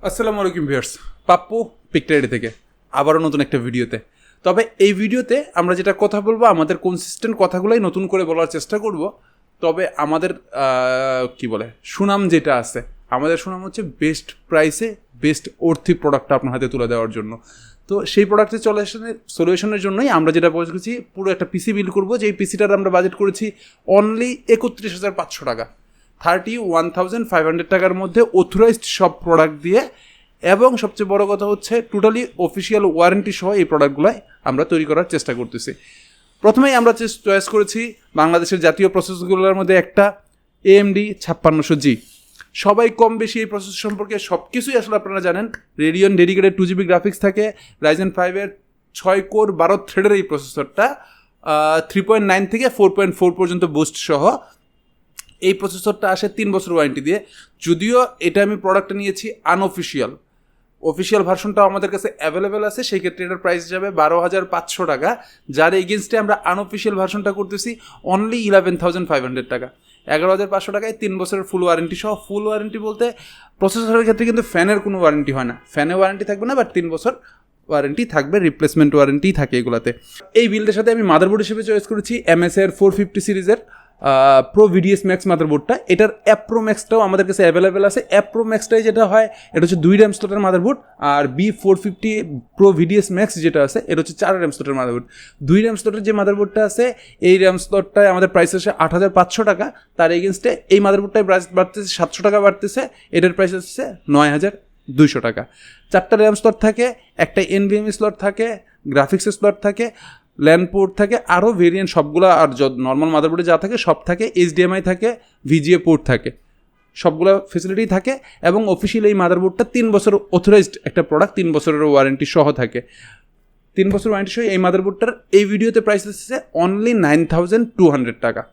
আসসালামু আলাইকুম ভিউয়ার্স, পাপ্পু পিকটাইডি থেকে আবারও নতুন একটা ভিডিওতে। তবে এই ভিডিওতে আমরা যেটা কথা বলবো, আমাদের কনসিস্টেন্ট কথাগুলোই নতুন করে বলার চেষ্টা করব। তবে আমাদের সুনাম যেটা আছে, আমাদের সুনাম হচ্ছে বেস্ট প্রাইসে বেস্ট অর্থি প্রোডাক্টটা আপনার হাতে তুলে দেওয়ার জন্য। তো সেই প্রোডাক্টের সলিউশনের জন্যই আমরা যেটা বলেছি, পুরো একটা পিসি বিল্ড করবো। যেই পিসিটার আমরা বাজেট করেছি অনলি 31,500 টাকা, 31,500 টাকার মধ্যে অথরাইজড সব প্রোডাক্ট দিয়ে, এবং সবচেয়ে বড় কথা হচ্ছে টোটালি অফিসিয়াল ওয়ারেন্টি সহ এই প্রোডাক্টগুলোই আমরা তৈরি করার চেষ্টা করতেছি। প্রথমেই আমরা চয়েস করেছি বাংলাদেশের জাতীয় প্রসেসরগুলোর মধ্যে একটা AMD 5600G। সবাই কম বেশি এই প্রসেসর সম্পর্কে সব কিছুই আসলে আপনারা জানেন। রেডিয়ন ডেডিকেটেড 2GB গ্রাফিক্স থাকে, Ryzen 5-এর 6 কোর 12 থ্রেডের এই প্রসেসরটা 3.9 থেকে 4.4 পর্যন্ত বুস্ট সহ এই প্রসেসরটা আসে 3 বছর ওয়ারেন্টি দিয়ে। যদিও এটা আমি প্রোডাক্টটা নিয়েছি আনঅফিসিয়াল, অফিসিয়াল ভার্সনটাও আমাদের কাছে অ্যাভেলেবেল আছে, সেই ক্ষেত্রে এটার প্রাইস যাবে 12,500 টাকা, যার এগেনস্টে আমরা আনঅফিসিয়াল ভার্সনটা করতেছি অনলি 11,500 টাকা। 11,500 টাকায় 3 বছরের ফুল ওয়ারেন্টি সহ। ফুল ওয়ারেন্টি বলতে প্রসেসরের ক্ষেত্রে কিন্তু ফ্যানের কোনো ওয়ারেন্টি হয় না, ফ্যানের ওয়ারেন্টি থাকবে না, বাট 3 বছর ওয়ারেন্টি থাকবে, রিপ্লেসমেন্ট ওয়ারেন্টি থাকে এগুলাতে। এই বিল্ডের সাথে আমি মাদারবোর্ড হিসেবে চয়েস করেছি MSI-এর 450 সিরিজের প্রো VDS ম্যাক্স মাদারবোর্ডটা। এটার অ্যাপ্রো ম্যাক্সটাও আমাদের কাছে অ্যাভেলেবেল আছে। অ্যাপ্রো ম্যাক্সটাই যেটা হয়, এটা হচ্ছে 2 RAM স্লটের মাদারবোর্ড, আর B450 প্রো VDS ম্যাক্স যেটা আছে এটা হচ্ছে 4 RAM স্লটের মাদারবোর্ড। 2 RAM স্লটের যে মাদারবোর্ডটা আছে, এই RAM স্লটটায় আমাদের প্রাইস আসে 8,500 টাকা, তার এগেনস্টে এই মাদারবোর্ডটায় প্রাইস বাড়তেছে 700 টাকা বাড়তেছে, এটার প্রাইস আসছে 9,200 টাকা। 4টা RAM স্লট থাকে, একটা NVMe স্লট থাকে, গ্রাফিক্সের স্লট থাকে, ল্যান্ড পোর্ট থাকে, আরও ভেরিয়েন্ট সবগুলো, আর নর্মাল মাদারবোর্ডে যা থাকে সব থাকে, HDMI থাকে, VGA পোর্ট থাকে, সবগুলো ফেসিলিটি থাকে। এবং অফিসিয়াল এই মাদারবোর্ডটা 3 বছর অথরাইজড একটা প্রোডাক্ট, 3 বছরের ওয়ারেন্টি সহ থাকে। 3 বছর ওয়ারেন্টি সহ এই মাদারবোর্ডটার এই ভিডিওতে প্রাইস আসছে অনলি 9,200 টাকা।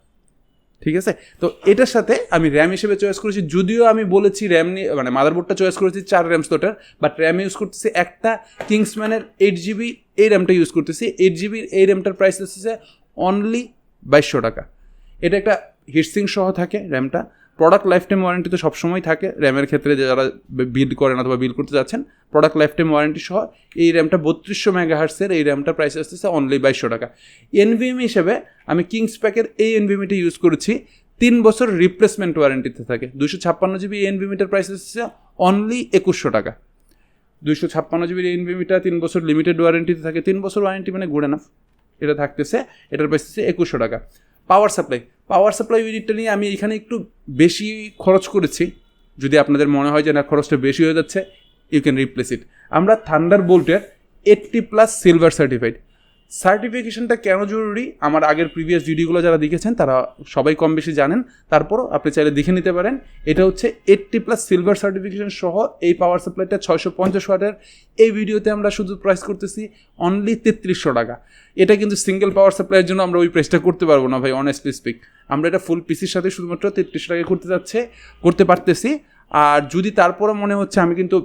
ঠিক আছে, তো এটার সাথে আমি র্যাম হিসেবে চয়েস করেছি, যদিও আমি বলেছি র্যাম নিয়ে মাদারবোর্ডটা চয়েস করেছি 4 RAM স্লটের, বাট র্যাম ইউজ করতেছি একটা কিংসম্যানের 8GB, এই র্যামটা ইউজ করতেছি। 8GB এই র্যামটার প্রাইস আসছে অনলি 2,200 টাকা। এটা একটা হিটসিং সহ থাকে র্যামটা। প্রোডাক্ট লাইফ টাইম ওয়ারেন্টি তো সবসময় থাকে র্যামের ক্ষেত্রে, যারা বিল্ড করেন অথবা বিল্ড করতে যাচ্ছেন, প্রোডাক্ট লাইফ টাইম ওয়ারেন্টি সহ এই র্যামটা 3200 মেগাহার্টসের এই র্যামটা প্রাইস আসতেছে অনলি 2,200 টাকা। NVMe হিসেবে আমি কিংস প্যাকের এই NVMeটা ইউজ করেছি, 3 বছর রিপ্লেসমেন্ট ওয়ারেন্টিতে থাকে। 256GB এই NVMeটার প্রাইস আসছে অনলি 2,100 টাকা। 256GB NVMeটা 3 বছর লিমিটেড ওয়ারেন্টিতে থাকে, 3 বছর ওয়ারেন্টি মানে গুড এনাফ, এটা থাকতেছে। এটার প্রাইস হচ্ছে 2,100 টাকা। পাওয়ার সাপ্লাই ইউনিটটা নিয়ে আমি এখানে একটু বেশি খরচ করেছি। যদি আপনাদের মনে হয় যে না খরচটা বেশি হয়ে যাচ্ছে, ইউ ক্যান রিপ্লেস ইট। আমরা থান্ডারবোল্টের 80+ সিলভার সার্টিফিকেশনটা কেন জরুরি, আমার আগের প্রিভিয়াস ভিডিওগুলো যারা দেখেছেন তারা সবাই কম বেশি জানেন, তারপরও আপনি চাইলে দেখে নিতে পারেন। এটা হচ্ছে 80+ সিলভার সার্টিফিকেশন সহ এই পাওয়ার সাপ্লাইটা 650 ওয়াটের। এই ভিডিওতে আমরা শুধু প্রাইস করতেছি অনলি 3,300 টাকা। এটা কিন্তু সিঙ্গেল পাওয়ার সাপ্লাইয়ের জন্য আমরা ওই প্রাইসটা করতে পারবো না ভাই, অনেস্টলি স্পিক। আমরা এটা ফুল পিসির সাথে শুধুমাত্র 3,300 টাকা করতে পারতেছি। আর যদি তারপরও মনে হচ্ছে, আমি কিন্তু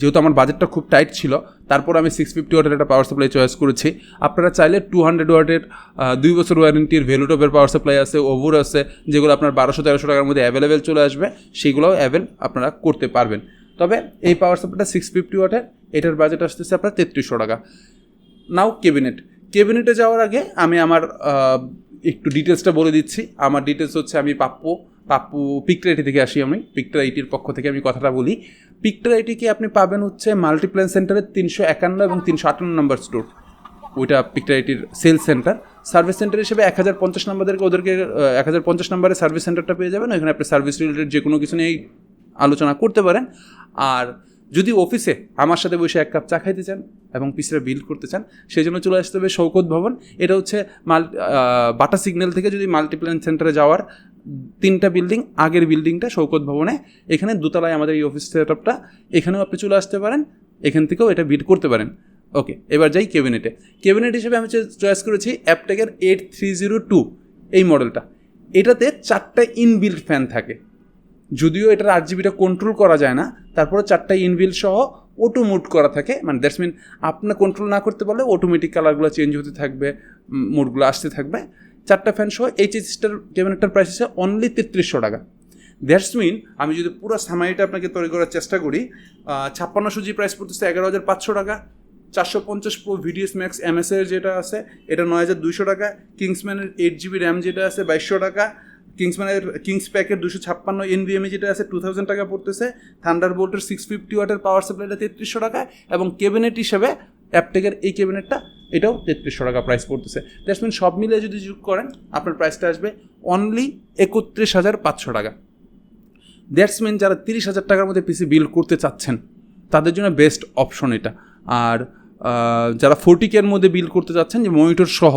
যেহেতু আমার বাজেটটা খুব টাইট ছিল, তারপর আমি 650 ওয়াটের একটা পাওয়ার সাপ্লাই চয়েস করেছি। আপনারা চাইলে 200 ওয়াটের 2 বছর ওয়ারেন্টির ভেলুটপের পাওয়ার সাপ্লাই আছে, ওভুর আছে, যেগুলো আপনার 1200-1300 টাকার মধ্যে অ্যাভেলেবেল চলে আসবে, সেগুলোও আপনারা করতে পারবেন। তবে এই পাওয়ার সাপ্লাইটা 650 ওয়াটের, এটার বাজেট আসতেছে আপনার 3,300 টাকা। নাও কেবিনেটে যাওয়ার আগে আমি আমার একটু ডিটেলসটা বলে দিচ্ছি। আমার ডিটেলস হচ্ছে, আমি পাপ্পু পিকটাইডি থেকে আসি। আমি পিকটাইডির পক্ষ থেকে আমি কথাটা বলি। পিকটাইডিকে আপনি পাবেন হচ্ছে মাল্টিপ্ল্যান সেন্টারের 351 এবং 358 নম্বর স্টোর, ওইটা পিকটাইডির সেলস সেন্টার। সার্ভিস সেন্টার হিসেবে 1,050 ওদেরকে 1,050 নম্বরের সার্ভিস সেন্টারটা পেয়ে যাবেন। এখানে আপনি সার্ভিস রিলেটেড যে কোনো কিছু নিয়েই আলোচনা করতে পারেন। আর যদি অফিসে আমার সাথে বসে এক কাপ চা খাইতে চান এবং পিসিটা বিল্ড করতে চান, সেই জন্য চলে আসতে হবে শৌকত ভবন। এটা হচ্ছে বাটা সিগন্যাল থেকে যদি মাল্টিপ্ল্যান সেন্টারে যাওয়ার 3টা বিল্ডিং, আগের বিল্ডিংটা শৌকত ভবনে, এখানে দোতলায় আমাদের এই অফিস সেটআপটা। এখানেও আপনি চলে আসতে পারেন, এখান থেকেও এটা বিল্ড করতে পারেন। ওকে, এবার যাই ক্যাবিনেট হিসেবে আমি চয়েস করেছি অ্যাপটেকের 8302 এই মডেলটা। এটাতে 4টা ইনবিল্ড ফ্যান থাকে, যদিও এটার 8GBটা কন্ট্রোল করা যায় না, তারপরে 4টা ইনবিল্ড সহ অটো মুড করা থাকে। দ্যাটস মিন আপনার কন্ট্রোল না করতে পারলে অটোমেটিক কালারগুলো চেঞ্জ হতে থাকবে, মুডগুলো আসতে থাকবে। 4টা ফ্যান সহ এই স্টার ক্যাবিনেটটার প্রাইস আছে অনলি 3,300 টাকা। দ্যাটস মিন আমি যদি পুরো সামারিটা আপনাকে তৈরি করার চেষ্টা করি, 5600 জি প্রাইস পড়তেছে 11,500 টাকা, 450 প্রো ভিডিএস ম্যাক্স এমএসের যেটা আছে এটা 9,200 টাকা, কিংসম্যানের 8GB র্যাম যেটা আছে 2,200 টাকা, কিংস প্যাকের 256 NVMe যেটা আছে 2000 টাকা পড়তেছে, থান্ডারবোল্টের 650 ওয়াটের পাওয়ার সাপ্লাইটা 3300 টাকা, এবং ক্যাবিনেট হিসেবে অ্যাপটেকের এই ক্যাবিনেটটা এটাও 3300 টাকা প্রাইস পড়তেছে। দ্যাটস মিন সব মিলিয়ে যদি যোগ করেন আপনার প্রাইসটা আসবে অনলি 31,500 টাকা। দ্যাটস মিন যারা 30,000 টাকার মধ্যে পিসি বিল্ড করতে চাচ্ছেন তাদের জন্য বেস্ট অপশন এটা। আর যারা 40K এর মধ্যে বিল্ড করতে চাচ্ছেন যে মনিটর সহ,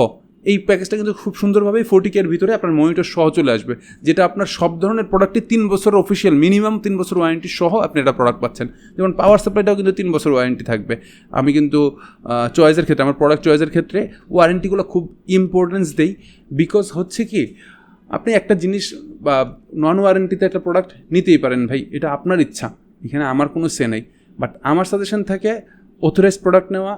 এই প্যাকেজটা কিন্তু খুব সুন্দরভাবেই 40K এর ভিতরে আপনার মনিটর সহ চলে আসবে, যেটা আপনার সব ধরনের প্রোডাক্টে 3 বছরের অফিসিয়াল মিনিমাম 3 বছর ওয়ারেন্টি সহ আপনি এটা প্রোডাক্ট পাচ্ছেন। যেমন পাওয়ার সাপ্লাইটাও কিন্তু 3 বছর ওয়ারেন্টি থাকবে। আমি কিন্তু চয়েসের ক্ষেত্রে, আমার প্রোডাক্ট চয়েসের ক্ষেত্রে ওয়ারেন্টিগুলো খুব ইম্পর্টেন্স দেই। বিকজ হচ্ছে কি, আপনি একটা জিনিস বা নন ওয়ারেন্টিতে একটা প্রোডাক্ট নিতেই পারেন ভাই, এটা আপনার ইচ্ছা, এখানে আমার কোনো সে নেই। বাট আমার সাজেশন থাকে অথরাইজ প্রোডাক্ট নেওয়া,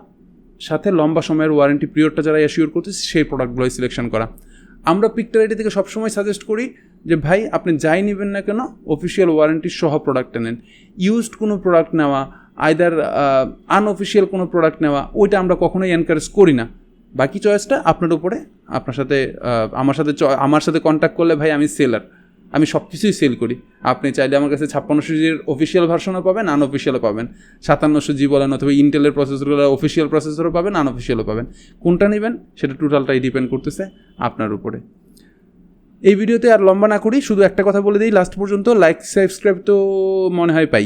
সাথে লম্বা সময়ের ওয়ারেন্টি পিরিয়ডটা যারা অ্যাসিওর করতেছে সেই প্রোডাক্টগুলোই সিলেকশন করা। আমরা পিকচারিটি থেকে সবসময় সাজেস্ট করি যে ভাই আপনি যাই নেবেন না কেন অফিসিয়াল ওয়ারেন্টি সহ প্রোডাক্টটা নেন। ইউজড কোনো প্রোডাক্ট নেওয়া, আইদার আনঅফিসিয়াল কোনো প্রোডাক্ট নেওয়া, ওইটা আমরা কখনোই এনকারেজ করি না। বাকি চয়েসটা আপনার উপরে। আপনার সাথে আমার সাথে কন্ট্যাক্ট করলে ভাই আমি সেলার, আমি সব কিছুই সেল করি। আপনি চাইলে আমার কাছে 5600Gর অফিসিয়াল ভার্সনও পাবেন, আনঅফিসিয়ালও পাবেন। 5700G বলেন, অথবা ইন্টেলের প্রসেসরগুলো অফিসিয়াল প্রসেসরও পাবেন, আনঅফিসিয়ালও পাবেন। কোনটা নেবেন সেটা টোটালটাই ডিপেন্ড করতেছে আপনার উপরে। এই ভিডিওতে আর লম্বা না করি, শুধু একটা কথা বলে দিই লাস্ট পর্যন্ত, লাইক সাবস্ক্রাইব তো মনে হয় পাই,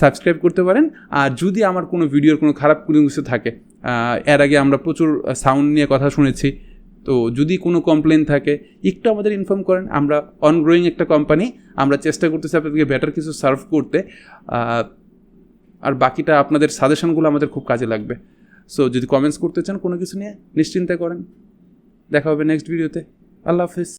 সাবস্ক্রাইব করতে পারেন। আর যদি আমার কোনো ভিডিওর কোনো খারাপ কোনো কিছু থাকে, এর আগে আমরা প্রচুর সাউন্ড নিয়ে কথা শুনেছি, তো যদি কোনো কমপ্লেন থাকে একটু আমাদের ইনফর্ম করেন। আমরা অনগ্রোয়িং একটা কোম্পানি, আমরা চেষ্টা করতেছি আপনাদেরকে বেটার কিছু সার্ভ করতে। আর বাকিটা আপনাদের সাজেশনগুলো আমাদের খুব কাজে লাগবে। সো যদি কমেন্টস করতে চান কোনো কিছু নিয়ে, নিশ্চিন্তে করেন। দেখা হবে নেক্সট ভিডিওতে। আল্লাহ হাফিজ।